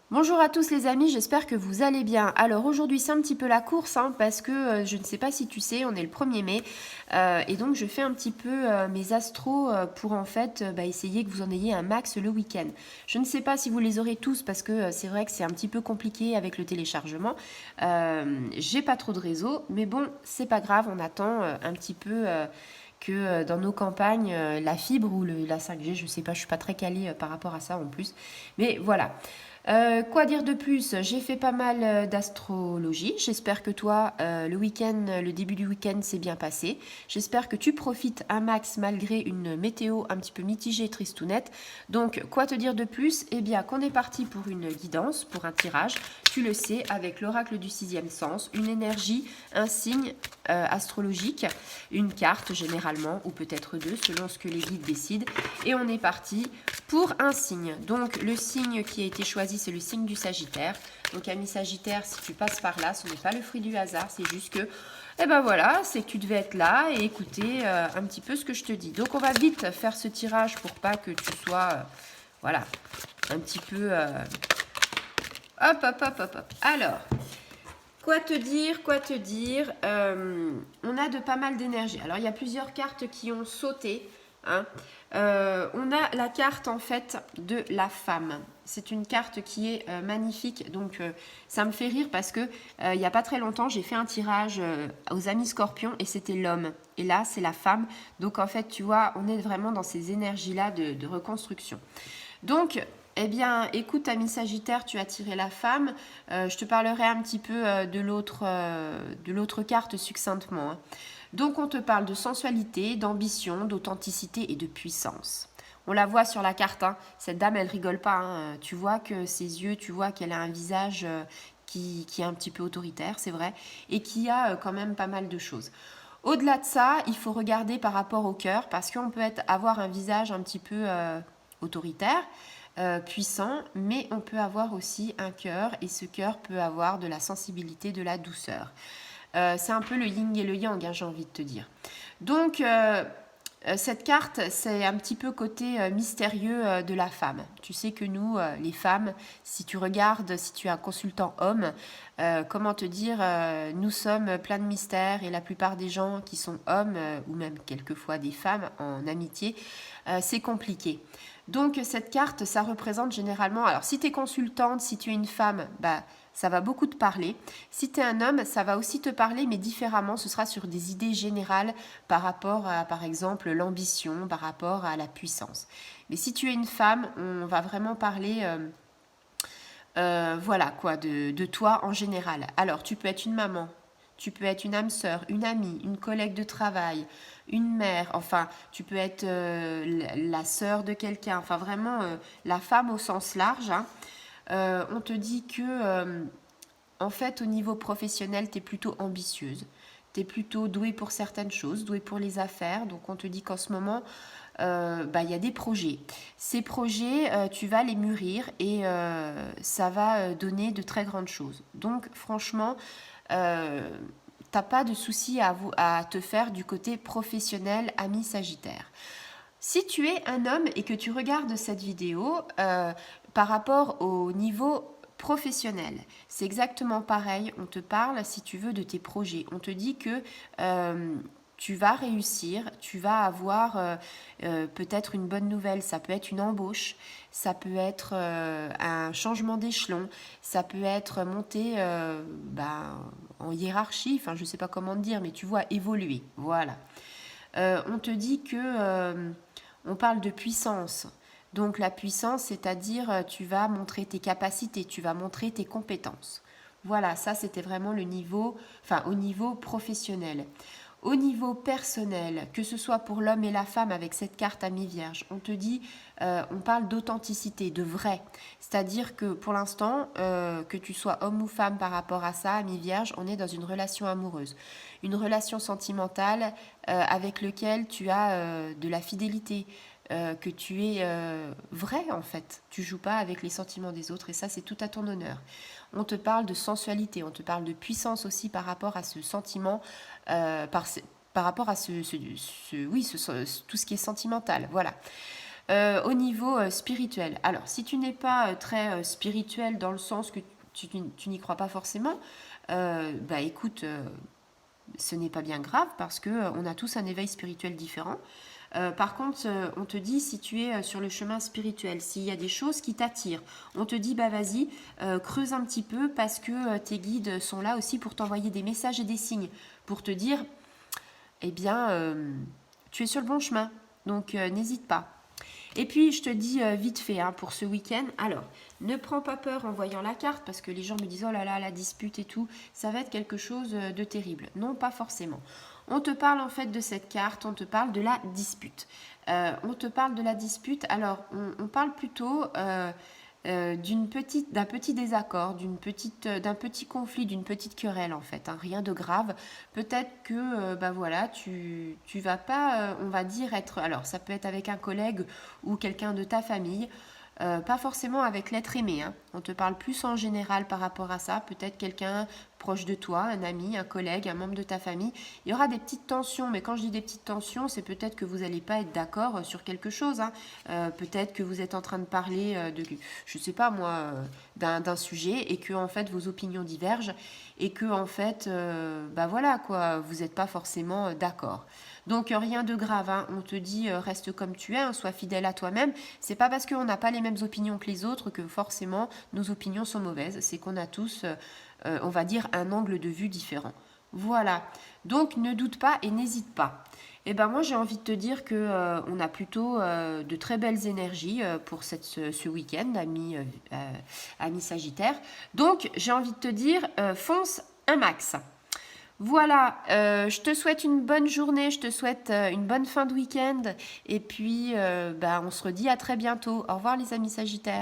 Bonjour à tous les amis, j'espère que vous allez bien. Alors aujourd'hui c'est un petit peu la course parce que je ne sais pas si tu sais, on est le 1er mai et donc je fais un petit peu mes astros pour en fait essayer que vous en ayez un max le week-end. Je ne sais pas si vous les aurez tous parce que c'est vrai que c'est un petit peu compliqué avec le téléchargement. J'ai pas trop de réseau mais bon c'est pas grave, on attend un petit peu... que dans nos campagnes, la fibre ou la 5G, je sais pas, je suis pas très calée par rapport à ça en plus. Mais voilà. Quoi dire de plus? J'ai fait pas mal d'astrologie. J'espère que toi, le week-end, le début du week-end s'est bien passé. J'espère que tu profites un max malgré une météo un petit peu mitigée, tristounette. Donc, quoi te dire de plus? Eh bien, qu'on est parti pour une guidance, pour un tirage. Tu le sais, avec l'oracle du sixième sens, une énergie, un signe astrologique, une carte généralement, ou peut-être deux, selon ce que les guides décident. Et on est parti pour un signe. Donc, le signe qui a été choisi, c'est le signe du Sagittaire. Donc, ami Sagittaire, si tu passes par là, ce n'est pas le fruit du hasard, c'est juste que, eh ben voilà, c'est que tu devais être là et écouter un petit peu ce que je te dis. Donc, on va vite faire ce tirage pour pas que tu sois, voilà, un petit peu... hop, hop, hop, hop, hop. Alors, quoi te dire, quoi te dire on a de pas mal d'énergie. Alors, il y a plusieurs cartes qui ont sauté. Hein. On a la carte en fait de la femme. C'est une carte qui est magnifique. Donc, ça me fait rire parce que il n'y a pas très longtemps, j'ai fait un tirage aux amis scorpions et c'était l'homme. Et là, c'est la femme. Donc, en fait, tu vois, on est vraiment dans ces énergies-là de reconstruction. Donc, eh bien, écoute, ami Sagittaire, tu as tiré la femme. Je te parlerai un petit peu de l'autre carte succinctement. Hein. Donc, on te parle de sensualité, d'ambition, d'authenticité et de puissance. On la voit sur la carte. Hein. Cette dame, elle rigole pas. Hein. Tu vois que ses yeux, tu vois qu'elle a un visage qui est un petit peu autoritaire, c'est vrai, et qui a quand même pas mal de choses. Au-delà de ça, il faut regarder par rapport au cœur, parce qu'on peut avoir un visage un petit peu autoritaire, puissant, mais on peut avoir aussi un cœur, et ce cœur peut avoir de la sensibilité, de la douceur. C'est un peu le yin et le yang, hein, j'ai envie de te dire. Donc, cette carte, c'est un petit peu côté mystérieux de la femme. Tu sais que nous, les femmes, si tu regardes, si tu es un consultant homme, comment te dire, nous sommes plein de mystères et la plupart des gens qui sont hommes, ou même quelquefois des femmes en amitié, c'est compliqué. Donc cette carte, ça représente généralement, alors si tu es consultante, si tu es une femme, bah, ça va beaucoup te parler. Si tu es un homme, ça va aussi te parler, mais différemment. Ce sera sur des idées générales par rapport à, par exemple, l'ambition, par rapport à la puissance. Mais si tu es une femme, on va vraiment parler, voilà quoi, de toi en général. Alors, tu peux être une maman, tu peux être une âme sœur, une amie, une collègue de travail, une mère, enfin, tu peux être la sœur de quelqu'un, enfin vraiment la femme au sens large. Hein. On te dit que en fait, au niveau professionnel, tu es plutôt ambitieuse. Tu es plutôt douée pour certaines choses, douée pour les affaires. Donc, on te dit qu'en ce moment, y a des projets. Ces projets, tu vas les mûrir et ça va donner de très grandes choses. Donc, franchement, t'as pas de souci à te faire du côté professionnel, ami Sagittaire. Si tu es un homme et que tu regardes cette vidéo, par rapport au niveau professionnel, c'est exactement pareil. On te parle, si tu veux, de tes projets. On te dit que tu vas réussir, tu vas avoir peut-être une bonne nouvelle. Ça peut être une embauche, ça peut être un changement d'échelon, ça peut être monter en hiérarchie, enfin je ne sais pas comment te dire, mais tu vois, évoluer. Voilà. On te dit que on parle de puissance. Donc la puissance, c'est-à-dire tu vas montrer tes capacités, tu vas montrer tes compétences. Voilà, ça c'était vraiment le niveau, enfin au niveau professionnel. Au niveau personnel, que ce soit pour l'homme et la femme avec cette carte amie vierge, on te dit, on parle d'authenticité, de vrai. C'est-à-dire que pour l'instant, que tu sois homme ou femme par rapport à ça, amie vierge, on est dans une relation amoureuse. Une relation sentimentale avec laquelle tu as de la fidélité, que tu es vrai en fait. Tu joues pas avec les sentiments des autres et ça c'est tout à ton honneur. On te parle de sensualité, on te parle de puissance aussi par rapport à ce sentiment, par rapport à tout ce qui est sentimental. Voilà. au niveau spirituel. Alors, si tu n'es pas très spirituel dans le sens que tu n'y crois pas forcément, bah écoute, ce n'est pas bien grave parce que on a tous un éveil spirituel différent. Par contre, on te dit si tu es sur le chemin spirituel, s'il y a des choses qui t'attirent, on te dit bah vas-y, creuse un petit peu parce que tes guides sont là aussi pour t'envoyer des messages et des signes, pour te dire, eh bien, tu es sur le bon chemin, donc n'hésite pas. Et puis, je te dis vite fait hein, pour ce week-end. Alors, ne prends pas peur en voyant la carte parce que les gens me disent oh là là, la dispute et tout, ça va être quelque chose de terrible. Non, pas forcément. On te parle en fait de cette carte, on te parle de la dispute. On te parle de la dispute. Alors, on parle plutôt d'un petit désaccord, d'un petit conflit, d'une petite querelle en fait, hein, rien de grave. Peut-être que bah voilà, tu vas pas, on va dire être. Alors ça peut être avec un collègue ou quelqu'un de ta famille. Pas forcément avec l'être aimé, hein. On te parle plus en général par rapport à ça. Peut-être quelqu'un proche de toi, un ami, un collègue, un membre de ta famille. Il y aura des petites tensions, mais quand je dis des petites tensions, c'est peut-être que vous n'allez pas être d'accord sur quelque chose, hein. Peut-être que vous êtes en train de parler de, je sais pas moi, d'un sujet et que en fait vos opinions divergent et que en fait, bah voilà quoi, vous n'êtes pas forcément d'accord. Donc rien de grave, hein. On te dit reste comme tu es, hein, sois fidèle à toi-même. C'est pas parce qu'on n'a pas les mêmes opinions que les autres que forcément nos opinions sont mauvaises. C'est qu'on a tous, on va dire, un angle de vue différent. Voilà. Donc ne doute pas et n'hésite pas. Et ben moi j'ai envie de te dire que on a plutôt de très belles énergies pour ce week-end, ami Sagittaire. Donc j'ai envie de te dire fonce un max. Voilà, je te souhaite une bonne journée, je te souhaite une bonne fin de week-end et puis bah, on se redit à très bientôt. Au revoir les amis Sagittaires.